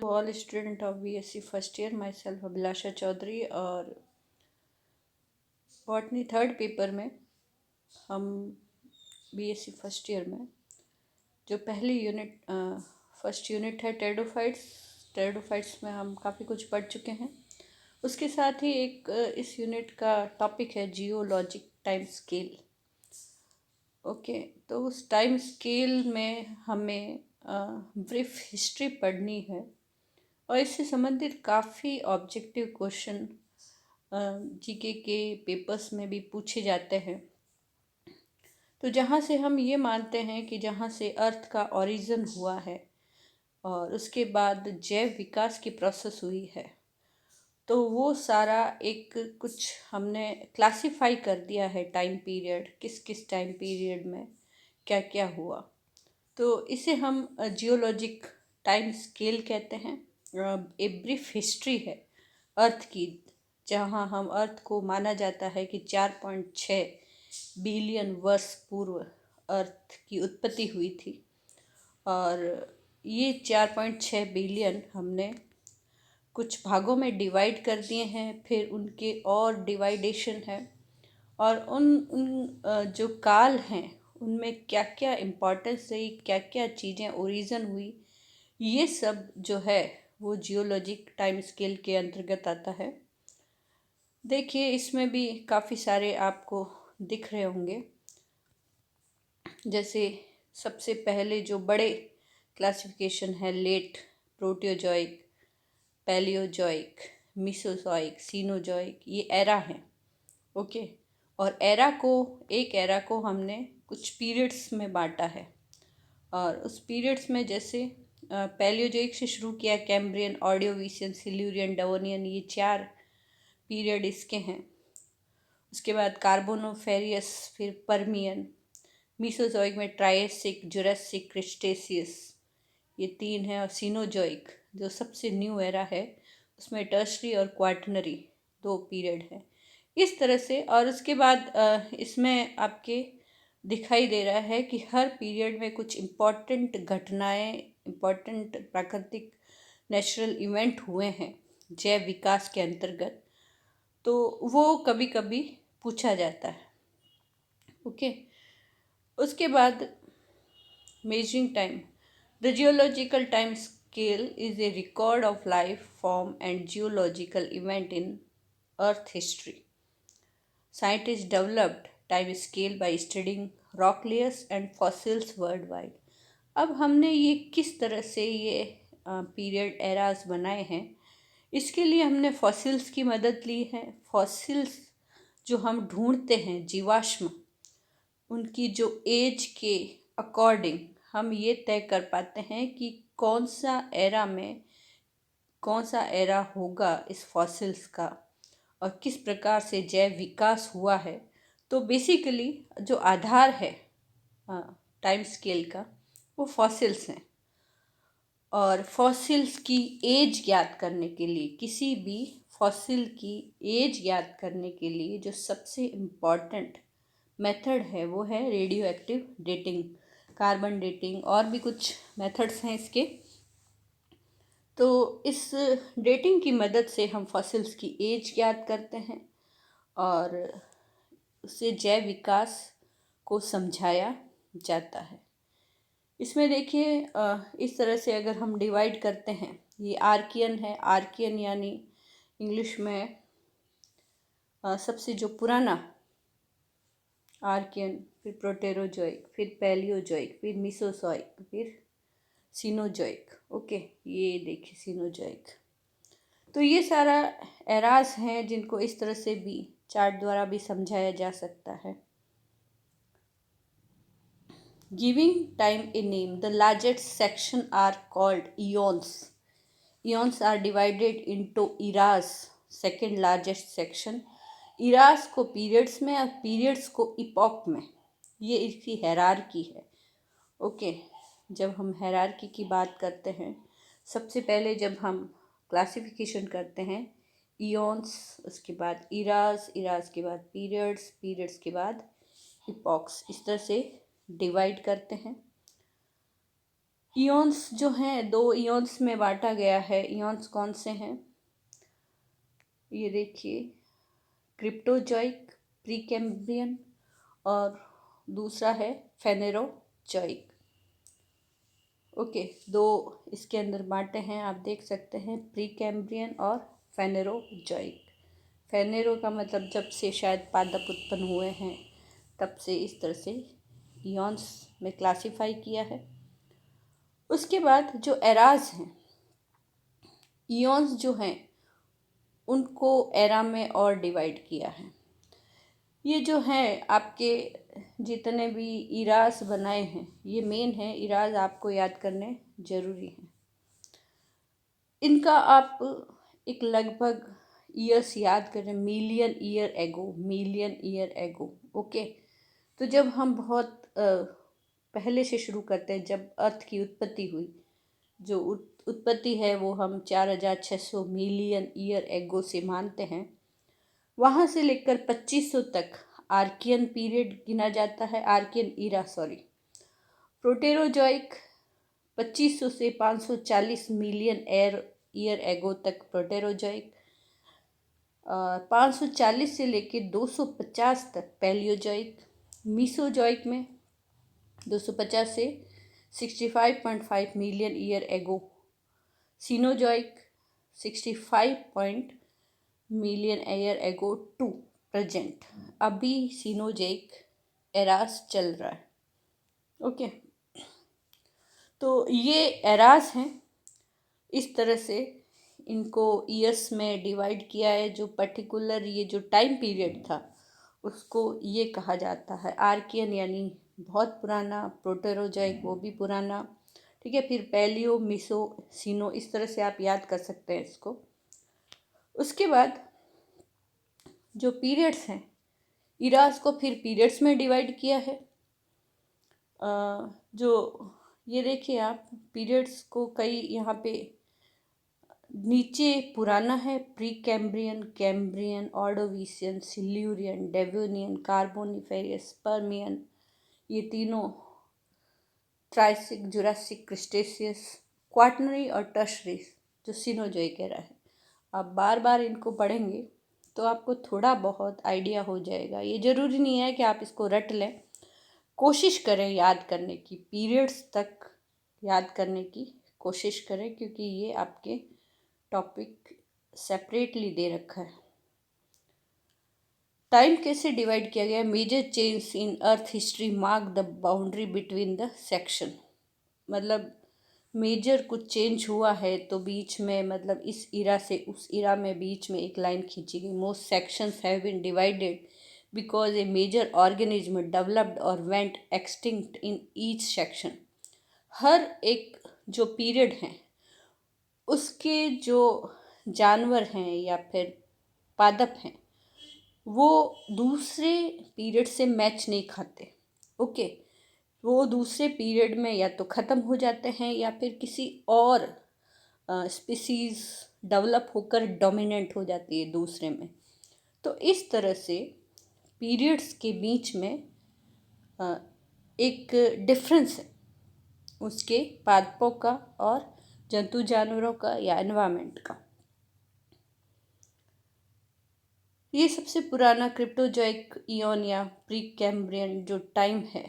All student of BSc first year, myself Abhilasha Chaudhary. और botany third paper में हम BSc first year में जो पहली यूनिट फर्स्ट यूनिट है टेरिडोफाइट्स में हम काफ़ी कुछ पढ़ चुके हैं। उसके साथ ही एक इस यूनिट का टॉपिक है जियोलॉजिक टाइम स्केल। ओके, तो उस टाइम स्केल में हमें ब्रीफ हिस्ट्री पढ़नी है और इससे संबंधित काफ़ी ऑब्जेक्टिव क्वेश्चन जीके के पेपर्स में भी पूछे जाते हैं। तो जहाँ से हम ये मानते हैं कि जहाँ से अर्थ का ओरिजिन हुआ है और उसके बाद जैव विकास की प्रोसेस हुई है, तो वो सारा एक कुछ हमने क्लासिफाई कर दिया है टाइम पीरियड, किस किस टाइम पीरियड में क्या क्या हुआ। तो इसे हम जियोलॉजिक टाइम स्केल कहते हैं। ए ब्रीफ हिस्ट्री है अर्थ की, जहाँ हम अर्थ को माना जाता है कि 4.6 बिलियन वर्ष पूर्व अर्थ की उत्पत्ति हुई थी। और ये 4.6 बिलियन हमने कुछ भागों में डिवाइड कर दिए हैं, फिर उनके और डिवाइडेशन है और उन जो काल हैं उनमें क्या क्या इम्पोर्टेंस रही, क्या क्या चीज़ें ओरिजिन हुई, ये सब जो है वो जियोलॉजिक टाइम स्केल के अंतर्गत आता है। देखिए, इसमें भी काफ़ी सारे आपको दिख रहे होंगे। जैसे सबसे पहले जो बड़े क्लासिफिकेशन है, लेट प्रोटियोजॉइक, पैलियोजॉइक, मीसोजॉइक, सीनोजॉइक, ये एरा हैं। ओके, और एक एरा को हमने कुछ पीरियड्स में बांटा है। और उस पीरियड्स में जैसे पैलियोजॉइक से शुरू किया, कैम्ब्रियन, ऑर्डियोविशियन, सिल्यूरियन, डेवोनियन, ये 4 पीरियड इसके हैं। उसके बाद कार्बोनोफेरियस, फिर पर्मियन। मीसोजॉइक में ट्रायसिक, जुरासिक, क्रिस्टेशियस, ये 3 हैं। और सीनोजॉइक जो सबसे न्यू एरा है, उसमें टर्शरी और क्वाटरनरी 2 पीरियड हैं। इस तरह से, और उसके बाद इसमें आपके दिखाई दे रहा है कि हर पीरियड में कुछ इम्पॉर्टेंट घटनाएं, इम्पॉर्टेंट प्राकृतिक नेचुरल इवेंट हुए हैं जैव विकास के अंतर्गत, तो वो कभी कभी पूछा जाता है। ओके, उसके बाद measuring time. The geological time scale is a record of life form and geological event in earth history. Scientists developed time scale by studying rock layers and fossils worldwide. अब हमने ये किस तरह से ये पीरियड एराज बनाए हैं, इसके लिए हमने फॉसिल्स की मदद ली है। फॉसिल्स जो हम ढूंढते हैं, जीवाश्म, उनकी जो एज के अकॉर्डिंग हम ये तय कर पाते हैं कि कौन सा एरा होगा इस फॉसिल्स का और किस प्रकार से जैव विकास हुआ है। तो बेसिकली जो आधार है टाइम स्केल का, वो फॉसिल्स हैं। और फॉसिल्स की एज ज्ञात करने के लिए, किसी भी फॉसिल की एज ज्ञात करने के लिए जो सबसे इम्पॉर्टेंट मेथड है वो है radio active dating, carbon dating, और भी कुछ मेथड्स हैं इसके। तो इस डेटिंग की मदद से हम फॉसिल्स की एज ज्ञात करते हैं और उससे जैव विकास को समझाया जाता है। इसमें देखिए, इस तरह से अगर हम डिवाइड करते हैं, ये आर्कियन है। आर्कियन यानी इंग्लिश में सबसे जो पुराना आर्कियन, फिर प्रोटेरोजोइक, फिर पैलियोजोइक, फिर मीसोजोइक, फिर सीनोजोइक। ओके, ये देखिए सीनोजोइक। तो ये सारा एराज हैं जिनको इस तरह से भी चार्ट द्वारा भी समझाया जा सकता है। Giving time a name, the largest section are called eons. Eons are divided into eras, second largest section. eras को periods में और periods को epoch में, ये इसकी हायरार्की है। ओके, जब हम हायरार्की की बात करते हैं, सबसे पहले जब हम क्लासिफिकेशन करते हैं, ईओन्स, उसके बाद इराज के बाद पीरियड्स के बाद इपॉक्स, इस तरह से डिवाइड करते हैं। इयॉन्स जो हैं 2 इयॉन्स में बांटा गया है। इयॉन्स कौन से हैं? ये देखिए, क्रिप्टोजॉइक, प्रीकैम्ब्रियन और दूसरा है फेनेरोजॉइक। ओके, 2 इसके अंदर बांटे हैं, आप देख सकते हैं, प्रीकैम्ब्रियन और फेनेरोजॉइक। फेनेरो का मतलब जब से शायद पादप उत्पन्न हुए हैं तब से इस तरह से इयॉन्स में क्लासिफाई किया है। उसके बाद जो एराज हैं, इयॉन्स जो हैं उनको एरा में और डिवाइड किया है। ये जो हैं आपके जितने भी इराज बनाए हैं, ये मेन है, इराज आपको याद करने जरूरी हैं। इनका आप एक लगभग ईयर्स याद करें, मिलियन ईयर एगो, मिलियन ईयर एगो। ओके, तो जब हम बहुत पहले से शुरू करते हैं, जब अर्थ की उत्पत्ति हुई, जो उत्पत्ति है वो हम 4600 मिलियन ईयर एगो से मानते हैं। वहाँ से लेकर 2500 तक आर्कियन पीरियड गिना जाता है, आर्कियन ईरा सॉरी। प्रोटेरोजॉइक 2500 से 540 मिलियन ईयर एगो तक प्रोटेरोजॉइक, 540 से लेकर 250 तक पैलियोजॉइक। मीसोजॉइक में 250 से 65.5 million year ago. Cenozoic 65 million year ago to present. अभी सीनोजॉइक एरास चल रहा है। ओके, तो ये एरास हैं। इस तरह से इनको ईयर्स में डिवाइड किया है। जो पर्टिकुलर ये जो टाइम पीरियड था उसको ये कहा जाता है आर्कियन, यानी बहुत पुराना, प्रोटेरोजॉइक वो भी पुराना। ठीक है, फिर पैलियो, मिसो, सीनो, इस तरह से आप याद कर सकते हैं इसको। उसके बाद जो पीरियड्स हैं, इरास को फिर पीरियड्स में डिवाइड किया है। जो ये देखिए आप, पीरियड्स को कई यहाँ पे नीचे पुराना है, pre Cambrian, Cambrian, Ordovician, Silurian, Devonian, Carboniferous, Permian, ये तीनों, ट्राइसिक, जुरासिक, क्रिस्टेशियस, क्वाटरनरी और टर्शरी, जो सिनोजॉइक एरा है। आप बार बार इनको पढ़ेंगे तो आपको थोड़ा बहुत आइडिया हो जाएगा। ये ज़रूरी नहीं है कि आप इसको रट लें, कोशिश करें याद करने की, पीरियड्स तक याद करने की कोशिश करें, क्योंकि ये आपके टॉपिक सेपरेटली दे रखा है। टाइम कैसे डिवाइड किया गया? Major change in earth history mark the boundary between the section. मतलब मेजर कुछ चेंज हुआ है तो बीच में, मतलब इस इरा से उस इरा में बीच में एक लाइन खींची गई। Most sections have been divided because a major organism developed और went extinct in each section. हर एक जो पीरियड है उसके जो जानवर हैं या फिर पादप हैं वो दूसरे पीरियड से मैच नहीं खाते। ओके, वो दूसरे पीरियड में या तो ख़त्म हो जाते हैं या फिर किसी और स्पीसीज़ डेवलप होकर डोमिनेंट हो जाती है दूसरे में। तो इस तरह से पीरियड्स के बीच में एक डिफरेंस है उसके पादपों का और जंतु जानवरों का या एनवायरनमेंट का। ये सबसे पुराना क्रिप्टोजॉइक इयॉन या प्री कैम्ब्रियन जो टाइम है,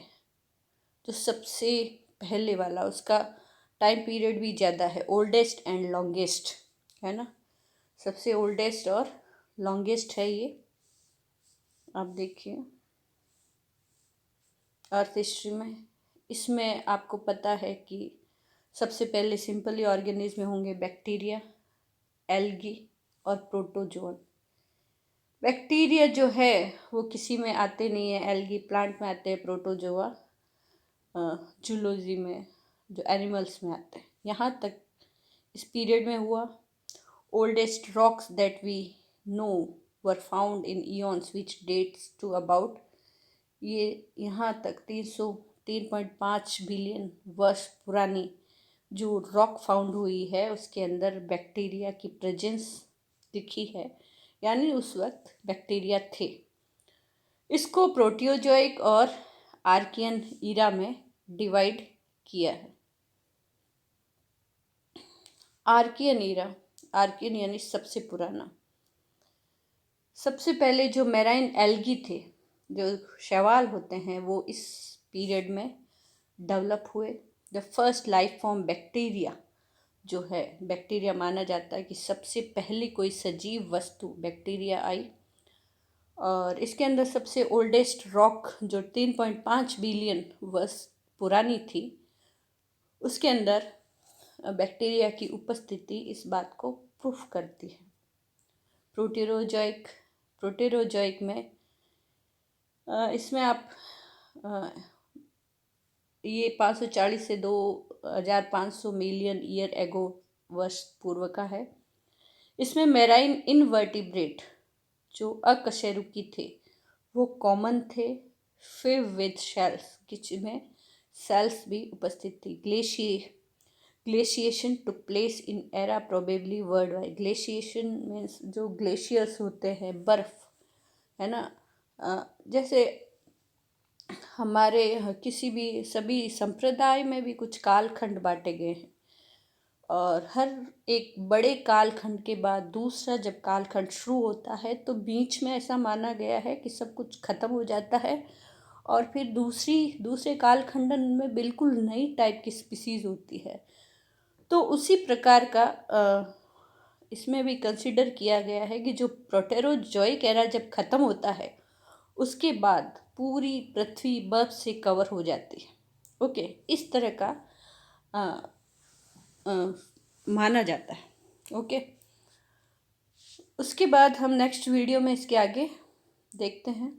जो सबसे पहले वाला, उसका टाइम पीरियड भी ज़्यादा है, ओल्डेस्ट एंड लॉन्गेस्ट है ना, सबसे ओल्डेस्ट और लॉन्गेस्ट है ये। आप देखिए अर्थ हिस्ट्री में, इसमें आपको पता है कि सबसे पहले सिंपली ऑर्गेनिज्म होंगे बैक्टीरिया, एल्गी और प्रोटोजोन। बैक्टीरिया जो है वो किसी में आते नहीं है, एल्गी प्लांट में आते हैं, प्रोटोजोआ जूलॉजी में, जो एनिमल्स में आते हैं। यहाँ तक इस पीरियड में हुआ। Oldest rocks that we know were found in eons which dates to about, ये यहाँ तक 303.5 बिलियन वर्ष पुरानी जो रॉक फाउंड हुई है उसके अंदर बैक्टीरिया की प्रेजेंस दिखी है, यानी उस वक्त बैक्टीरिया थे। इसको प्रोटियोजॉइक और आर्कियन ईरा में डिवाइड किया है। आर्कियन ईरा, आर्कियन यानी सबसे पुराना। सबसे पहले जो मैराइन एल्गी थे, जो शैवाल होते हैं, वो इस पीरियड में डेवलप हुए। The first life form bacteria जो है, बैक्टीरिया माना जाता है कि सबसे पहली कोई सजीव वस्तु बैक्टीरिया आई। और इसके अंदर सबसे ओल्डेस्ट रॉक जो 3.5 बिलियन वर्ष पुरानी थी, उसके अंदर बैक्टीरिया की उपस्थिति इस बात को प्रूफ करती है। प्रोटेरोजॉइक, प्रोटेरोजॉइक में इसमें आप ये 540 से 2500 मिलियन ईयर एगो वर्ष पूर्व का है। इसमें मेराइन इनवर्टिब्रेट जो अकशेरुकी थे वो कॉमन थे, फिर विद शेल्स, जिसमें सेल्स भी उपस्थित थी। Glaciation took place in era probably world wide. Glaciation means जो ग्लेशियर्स होते हैं, बर्फ, है ना। जैसे हमारे किसी भी सभी संप्रदाय में भी कुछ कालखंड बांटे गए हैं, और हर एक बड़े कालखंड के बाद दूसरा जब कालखंड शुरू होता है तो बीच में ऐसा माना गया है कि सब कुछ खत्म हो जाता है, और फिर दूसरे कालखंडन में बिल्कुल नई टाइप की स्पीसीज होती है। तो उसी प्रकार का इसमें भी कंसिडर किया गया है कि जो प्रोटेरोजॉइक एरा जब ख़त्म होता है उसके बाद पूरी पृथ्वी बर्फ से कवर हो जाती है। ओके, इस तरह का माना जाता है। ओके, उसके बाद हम नेक्स्ट वीडियो में इसके आगे देखते हैं।